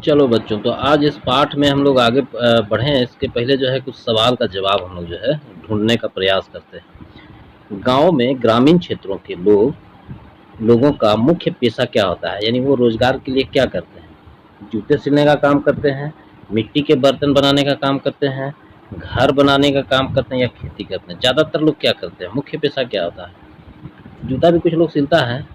चलो बच्चों, तो आज इस पाठ में हम लोग आगे बढ़ें। इसके पहले जो है कुछ सवाल का जवाब हम लोग जो है ढूंढने का प्रयास करते हैं। गांव में ग्रामीण क्षेत्रों के लोगों का मुख्य पेशा क्या होता है, यानी वो रोजगार के लिए क्या करते हैं। जूते सिलने का काम करते हैं, मिट्टी के बर्तन बनाने का काम करते हैं, घर बनाने का काम करते हैं या खेती करते हैं। ज़्यादातर लोग क्या करते हैं, मुख्य पेशा क्या होता है। जूता भी कुछ लोग सिलता है,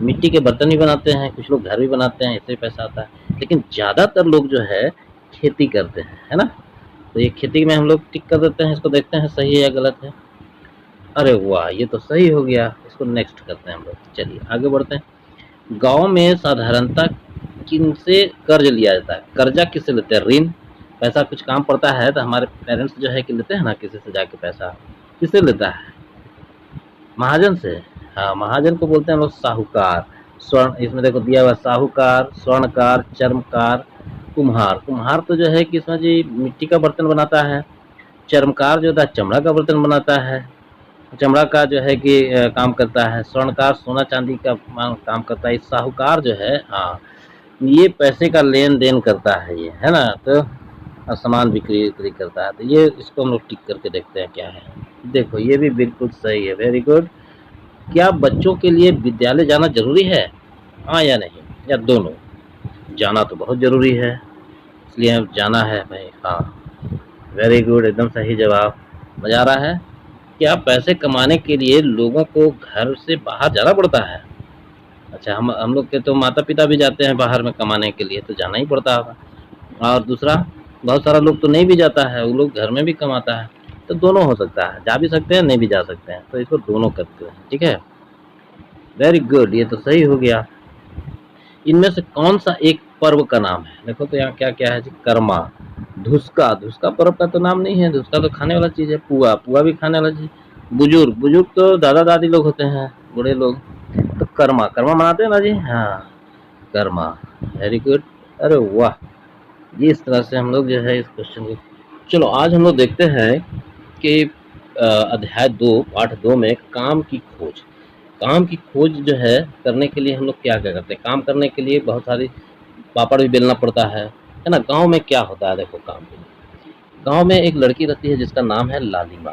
मिट्टी के बर्तन भी बनाते हैं, कुछ लोग घर भी बनाते हैं, इससे पैसा आता है। लेकिन ज़्यादातर लोग जो है खेती करते हैं, है ना। तो ये खेती में हम लोग टिक कर देते हैं, इसको देखते हैं सही है या गलत है। अरे वाह, ये तो सही हो गया। इसको नेक्स्ट करते हैं हम लोग। चलिए आगे बढ़ते हैं। गांव में साधारणतः किनसे कर्ज लिया जाता है, कर्जा किससे लेते हैं। ऋण, पैसा कुछ काम पड़ता है तो हमारे पेरेंट्स जो है कि लेते हैं ना किसी से जाके पैसा। किससे लेता है, महाजन से। हाँ, महाजन को बोलते हैं हम लोग साहूकार। स्वर्ण, इसमें देखो दिया हुआ साहूकार, स्वर्णकार, चर्मकार, कुम्हार। कुम्हार तो जो है कि इसमें जी मिट्टी का बर्तन बनाता है। चर्मकार जो होता है चमड़ा का बर्तन बनाता है, चमड़ा का जो है कि काम करता है। स्वर्णकार सोना चांदी का काम करता है। साहूकार जो है, हाँ, ये पैसे का लेन देन करता है, ये है ना। तो सामान बिक्री करता है। तो ये इसको हम लोग टिक करके देखते हैं क्या है। देखो ये भी बिल्कुल सही है, वेरी गुड। क्या बच्चों के लिए विद्यालय जाना जरूरी है, हाँ या नहीं, या दोनों। जाना तो बहुत जरूरी है, इसलिए जाना है भाई। हाँ, वेरी गुड, एकदम सही जवाब। मजा आ रहा है। क्या पैसे कमाने के लिए लोगों को घर से बाहर जाना पड़ता है। अच्छा, हम लोग के तो माता पिता भी जाते हैं बाहर में कमाने के लिए, तो जाना ही पड़ता होगा। और दूसरा, बहुत सारा लोग तो नहीं भी जाता है, वो लोग घर में भी कमाता है। तो दोनों हो सकता है, जा भी सकते हैं नहीं भी जा सकते हैं, तो इसको दोनों करते हैं। ठीक है, वेरी गुड, ये तो सही हो गया। इनमें से कौन सा एक पर्व का नाम है। देखो तो यहाँ क्या क्या है जी। कर्मा, धुसका, धुसका पर्व का तो नाम नहीं है, धुसका तो खाने वाला चीज है। पुआ, पुआ भी खाने वाला चीज। बुजुर्ग, बुजुर्ग तो दादा दादी लोग होते हैं, बूढ़े लोग। तो कर्मा, कर्मा मनाते हैं ना जी। हाँ, कर्मा, वेरी गुड। अरे वाह, ये इस तरह से हम लोग जो है इस क्वेश्चन को। चलो आज हम लोग देखते हैं कि अध्याय 2 पाठ 2 में काम की खोज। काम की खोज जो है करने के लिए हम लोग क्या क्या करते हैं। काम करने के लिए बहुत सारी पापड़ भी बेलना पड़ता है ना। गांव में क्या होता है, देखो काम के लिए गांव में एक लड़की रहती है जिसका नाम है लालिमा।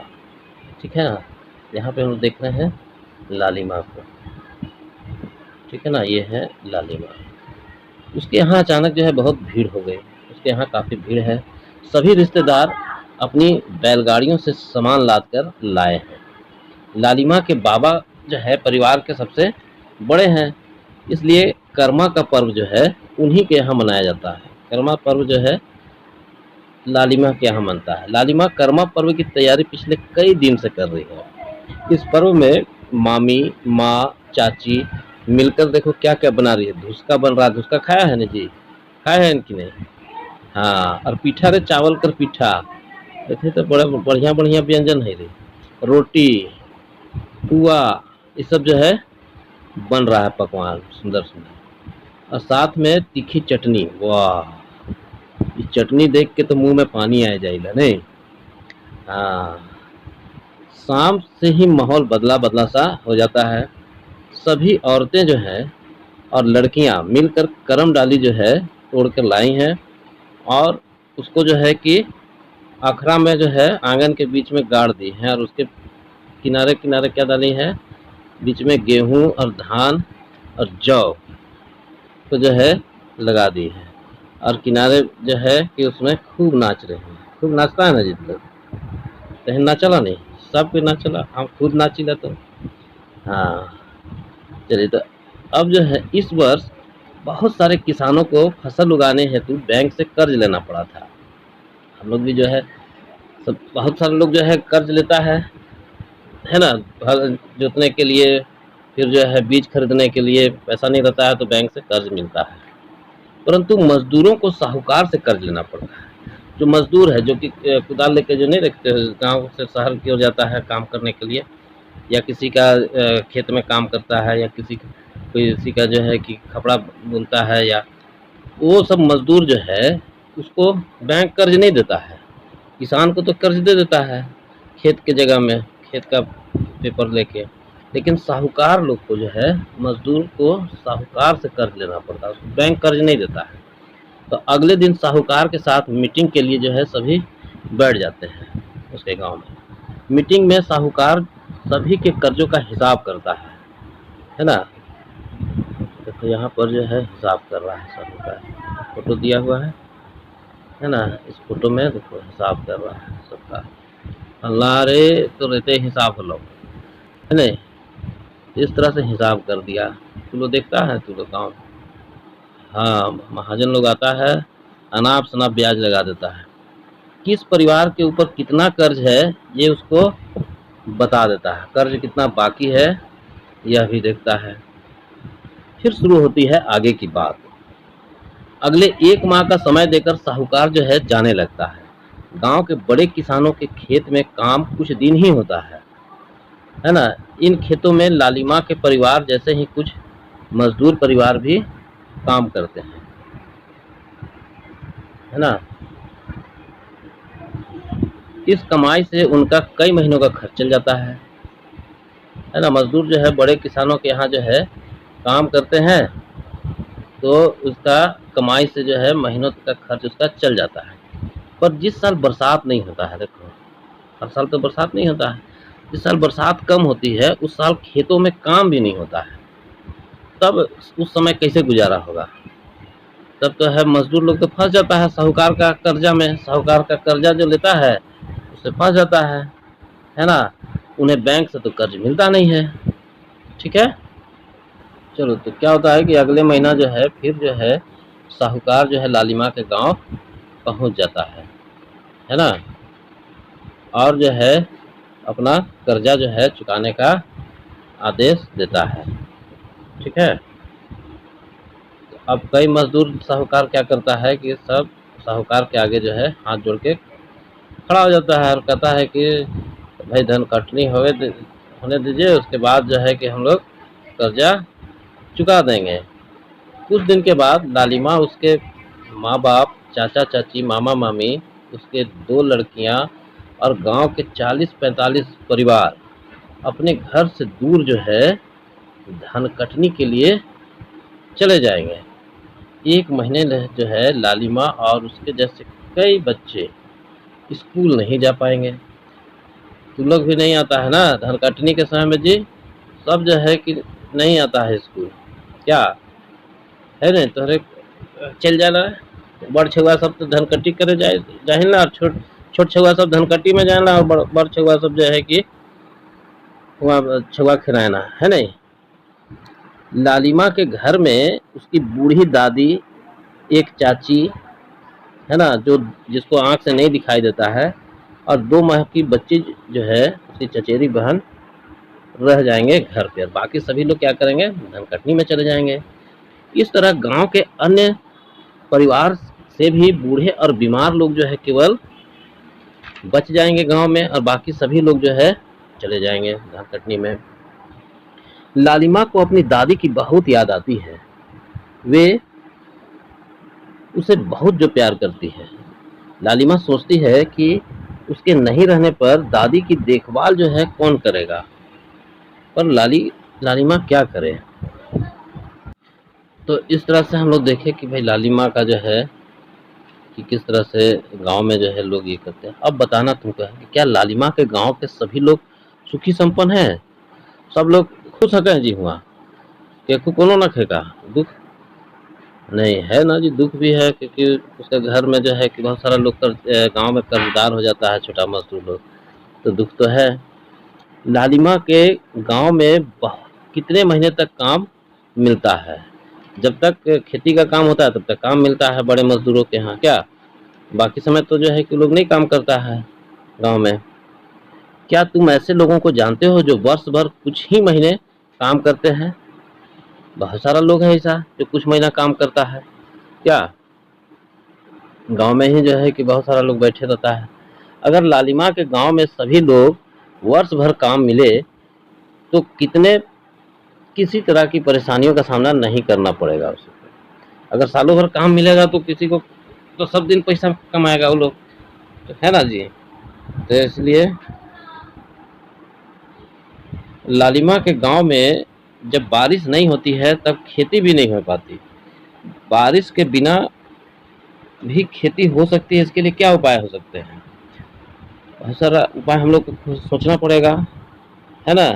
ठीक है ना, यहाँ पे हम लोग देख रहे हैं लालिमा को। ठीक है ना, ये है लालिमा। उसके यहाँ अचानक जो है बहुत भीड़ हो गई। उसके यहाँ काफ़ी भीड़ है। सभी रिश्तेदार अपनी बैलगाड़ियों से सामान लाद कर लाए हैं। लालिमा के बाबा जो है परिवार के सबसे बड़े हैं, इसलिए कर्मा का पर्व जो है उन्हीं के यहाँ मनाया जाता है। कर्मा पर्व जो है लालिमा के यहाँ मनता है। लालिमा कर्मा पर्व की तैयारी पिछले कई दिन से कर रही है। इस पर्व में मामी, माँ, चाची मिलकर देखो क्या क्या बना रही है। धुसका बन रहा है। धुसका खाया है ना जी, खाया है कि नहीं। हाँ, और पीठा रे चावल कर पीठा, देखे तो बड़ा बढ़िया बढ़िया व्यंजन है रे। रोटी, पुआ, ये सब जो है बन रहा है पकवान, सुंदर सुंदर। और साथ में तीखी चटनी। वाह, ये चटनी देख के तो मुंह में पानी आ जाएगा नहीं। हाँ, शाम से ही माहौल बदला बदला सा हो जाता है। सभी औरतें जो हैं और लड़कियां मिलकर करम डाली जो है तोड़ कर लाई हैं, और उसको जो है कि अखरा में जो है आंगन के बीच में गाड़ दी है। और उसके किनारे किनारे क्या डाली है, बीच में गेहूं और धान और जौ को जो है लगा दी है। और किनारे जो है कि उसमें खूब नाच रहे हैं। खूब नाचता है ना जित लोग, कहीं नाचला नहीं, सब कोई नाचला, हम खुद नाचिला। तो हाँ, चलिए। तो अब जो है इस वर्ष बहुत सारे किसानों को फसल उगाने हेतु बैंक से कर्ज लेना पड़ा था। हम लोग भी जो है सब, बहुत सारे लोग जो है कर्ज लेता है ना, हल जोतने के लिए, फिर जो है बीज खरीदने के लिए पैसा नहीं रहता है तो बैंक से कर्ज मिलता है। परंतु मजदूरों को साहूकार से कर्ज लेना पड़ता है। जो मजदूर है जो कि कुदाल लेके जो नहीं रखते, गांव से शहर की ओर जाता है काम करने के लिए, या किसी का खेत में काम करता है, या किसी का जो है कि कपड़ा बुनता है, या वो सब मजदूर जो है उसको बैंक कर्ज नहीं देता है। किसान को तो कर्ज दे देता है खेत के जगह में, खेत का पेपर लेके। लेकिन साहूकार लोग को जो है, मजदूर को साहूकार से कर्ज लेना पड़ता है, उसको बैंक कर्ज नहीं देता है। तो अगले दिन साहूकार के साथ मीटिंग के लिए जो है सभी बैठ जाते हैं उसके गांव में। मीटिंग में साहूकार सभी के कर्जों का हिसाब करता है ना। देखो यहाँ पर जो है हिसाब कर रहा है साहूकार, फोटो दिया हुआ है ना। इस फोटो में देखो हिसाब कर रहा है सबका। अल्लाह रे तो रहते हिसाब लो है ना। इस तरह से हिसाब कर दिया। तू लोग देखता है तू लोग गाँव, हाँ महाजन लोग आता है, अनाप शनाप ब्याज लगा देता है। किस परिवार के ऊपर कितना कर्ज है ये उसको बता देता है, कर्ज कितना बाकी है यह भी देखता है। फिर शुरू होती है आगे की बात। अगले 1 माह का समय देकर साहूकार जो है जाने लगता है। गांव के बड़े किसानों के खेत में काम कुछ दिन ही होता है ना। इन खेतों में लालिमा के परिवार जैसे ही कुछ मजदूर परिवार भी काम करते हैं, है ना। इस कमाई से उनका कई महीनों का खर्च चल जाता है ना। मजदूर जो है बड़े किसानों के यहाँ जो है काम करते हैं तो उसका कमाई से जो है महीनों तक का खर्च उसका चल जाता है। पर जिस साल बरसात नहीं होता है, देखो हर साल तो बरसात नहीं होता है, जिस साल बरसात कम होती है उस साल खेतों में काम भी नहीं होता है। तब उस समय कैसे गुजारा होगा। तब तो है मजदूर लोग तो फंस जाता है साहूकार का कर्जा में। साहूकार का कर्जा जो लेता है उससे फंस जाता है ना। उन्हें बैंक से तो कर्ज मिलता नहीं है। ठीक है, चलो तो क्या होता है कि अगले महीना जो है फिर जो है साहूकार जो है लालिमा के गांव पहुंच जाता है ना। और जो है अपना कर्जा जो है चुकाने का आदेश देता है। ठीक है, अब कई मजदूर साहूकार क्या करता है कि सब साहूकार के आगे जो है हाथ जोड़ के खड़ा हो जाता है और कहता है कि भाई धन कटनी होने दीजिए, उसके बाद जो है कि हम लोग कर्जा चुका देंगे। कुछ दिन के बाद लालिमा, उसके माँ बाप, चाचा चाची, मामा मामी, उसके 2 लड़कियां और गांव के 40-45 परिवार अपने घर से दूर जो है धन कटनी के लिए चले जाएंगे। 1 महीने जो है लालिमा और उसके जैसे कई बच्चे स्कूल नहीं जा पाएंगे। तुम लोग भी नहीं आता है ना धन काटनी के समय में जी, सब जो है कि नहीं आता है स्कूल, क्या है ना। तोहरे चल जाना, बड़ छुआ सब तो धन कट्टी करे जाहिल ना, और छोट छुआ सब धन कट्टी में जाना, और बड़ छुआ सब जो है कि वहाँ छुआ खिलाना है नहीं। लालिमा के घर में उसकी बूढ़ी दादी, एक चाची है ना जो जिसको आंख से नहीं दिखाई देता है, और 2 माह की बच्ची जो है उसकी चचेरी बहन रह जाएंगे घर पे, और बाकी सभी लोग क्या करेंगे धन कटनी में चले जाएंगे। इस तरह गांव के अन्य परिवार से भी बूढ़े और बीमार लोग जो है केवल बच जाएंगे गांव में, और बाकी सभी लोग जो है चले जाएंगे धान कटनी में। लालिमा को अपनी दादी की बहुत याद आती है। वे उसे बहुत जो प्यार करती है। लालिमा सोचती है कि उसके नहीं रहने पर दादी की देखभाल जो है कौन करेगा, पर लालिमा क्या करे। तो इस तरह से हम लोग देखें कि भाई लालिमा का जो है कि किस तरह से गांव में जो है लोग ये करते हैं। अब बताना तुमको है कि क्या लालिमा के गांव के सभी लोग सुखी संपन्न हैं, सब लोग खुश है जी हुआ कि कोनो ना खेगा दुख नहीं है ना जी। दुख भी है क्योंकि उसके घर में जो है कि बहुत सारा लोग गांव में कर्जदार हो जाता है, छोटा मजदूर लोग, तो दुख तो है। लालिमा के गांव में कितने महीने तक काम मिलता है। जब तक खेती का काम होता है तब तक काम मिलता है बड़े मजदूरों के यहाँ, क्या बाकी समय तो जो है कि लोग नहीं काम करता है गांव में। क्या तुम ऐसे लोगों को जानते हो जो वर्ष भर कुछ ही महीने काम करते हैं। बहुत सारा लोग है ऐसा जो कुछ महीना काम करता है, क्या गांव में ही जो है कि बहुत सारा लोग बैठे रहता है। अगर लालिमा के गांव में सभी लोग वर्ष भर काम मिले तो किसी तरह की परेशानियों का सामना नहीं करना पड़ेगा उसे। अगर सालों भर काम मिलेगा तो किसी को तो सब दिन पैसा कमाएगा वो लोग, तो है ना जी। तो इसलिए लालिमा के गांव में जब बारिश नहीं होती है तब खेती भी नहीं हो पाती। बारिश के बिना भी खेती हो सकती है, इसके लिए क्या उपाय हो सकते हैं? बहुत सारा उपाय हम लोग को खुद सोचना पड़ेगा, है ना?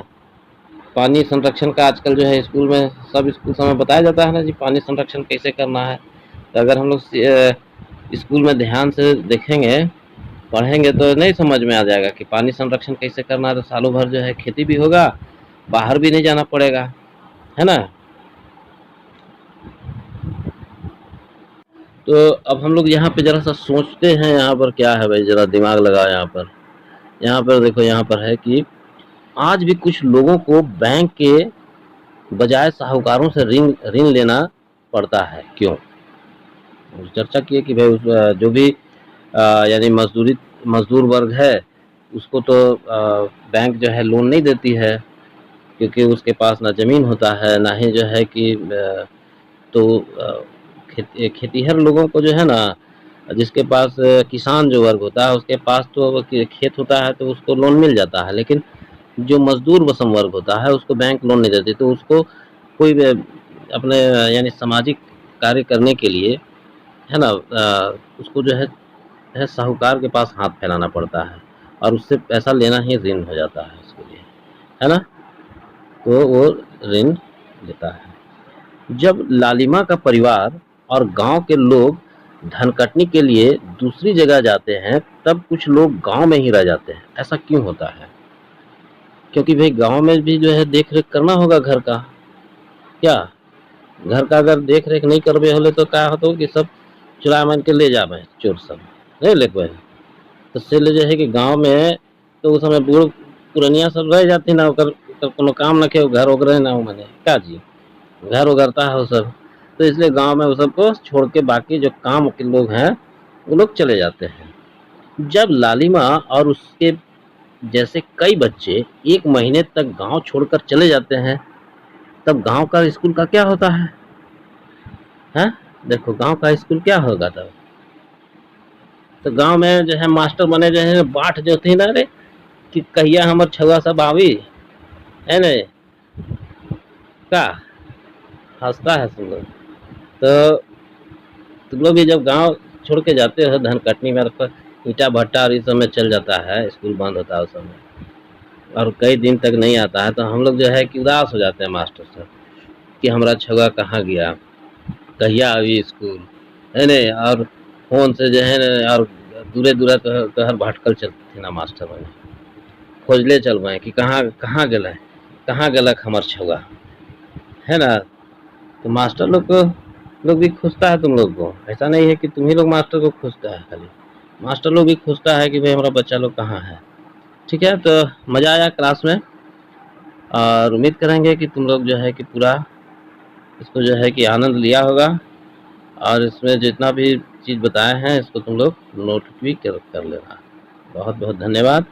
पानी संरक्षण का आजकल जो है स्कूल में, सब स्कूल समय बताया जाता है ना जी, पानी संरक्षण कैसे करना है। तो अगर हम लोग स्कूल में ध्यान से देखेंगे, पढ़ेंगे तो नहीं समझ में आ जाएगा कि पानी संरक्षण कैसे करना है, तो सालों भर जो है खेती भी होगा, बाहर भी नहीं जाना पड़ेगा, है ना? तो अब हम लोग यहाँ पे ज़रा सा सोचते हैं, यहाँ पर क्या है भाई, ज़रा दिमाग लगाओ यहाँ पर। यहाँ पर देखो, यहाँ पर है कि आज भी कुछ लोगों को बैंक के बजाय साहूकारों से ऋण ऋण लेना पड़ता है, क्यों? चर्चा की है कि भाई जो भी यानी मजदूर वर्ग है, उसको तो बैंक जो है लोन नहीं देती है, क्योंकि उसके पास ना ज़मीन होता है, ना ही जो है कि तो खेतीहर लोगों को जो है ना, जिसके पास किसान जो वर्ग होता है उसके पास तो खेत होता है तो उसको लोन मिल जाता है, लेकिन जो मजदूर वसम वर्ग होता है उसको बैंक लोन नहीं देती, तो उसको कोई अपने यानी सामाजिक कार्य करने के लिए, है ना, उसको जो है साहूकार के पास हाथ फैलाना पड़ता है, और उससे पैसा लेना ही ऋण हो जाता है उसके लिए, है ना? तो वो ऋण लेता है। जब लालिमा का परिवार और गांव के लोग धनकटनी के लिए दूसरी जगह जाते हैं, तब कुछ लोग गांव में ही रह जाते हैं। ऐसा क्यों होता है? क्योंकि भाई गांव में भी जो है देख रेख करना होगा घर का, क्या? घर का अगर देख रेख नहीं करबे होले तो क्या होता कि सब चुरा मान के ले जाबे, चोर सब नहीं ले पाए। तो से ले जो है कि गांव में तो उस समय बूढ़ पुरनिया सब रह जाती ना, कोनो काम न के घर उगरे ना हो, मैंने क्या जी, घर उगरता है वो सब। तो इसलिए गांव में वो सबको छोड़ के बाकी जो काम के लोग हैं वो लोग चले जाते हैं। जब लालिमा और उसके जैसे कई बच्चे एक महीने तक गांव छोड़कर चले जाते हैं, तब गांव का स्कूल का क्या होता है? हैं? देखो गांव का स्कूल क्या होगा तब? तो गांव में जो है मास्टर बने जो है बाट जो थी ना रे, कि कहिया हमर छुआ सब आवी, है ना? का हंसता है तुम लोग। तो तुम लोग भी जब गांव छोड़ के जाते हो धन कटनी में, तो ईटा भट्टा और इस समय चल जाता है, स्कूल बंद होता है उस समय, और कई दिन तक नहीं आता है, तो हम लोग जो है कि उदास हो जाते हैं मास्टर साहब कि हमारा छुआ कहाँ गया, कहिया अभी स्कूल, है ने? और फोन से जो है न, और दूरे दूरे तो हर भटकल चलती थी ना मास्टर बने, खोजले चल गए कि कहाँ कहाँ गए, कहाँ गलक हमार छुआ, है ना? तो मास्टर लोग भी खुशता है तुम लोग को, ऐसा नहीं है कि तुम ही लोग मास्टर को खुशता है खाली, मास्टर लोग भी खुशता है कि भाई हमारा बच्चा लोग कहाँ है। ठीक है, तो मज़ा आया क्लास में, और उम्मीद करेंगे कि तुम लोग जो है कि पूरा इसको जो है कि आनंद लिया होगा, और इसमें जितना भी चीज़ बताए हैं इसको तुम लोग नोट भी कर लेना। बहुत बहुत धन्यवाद।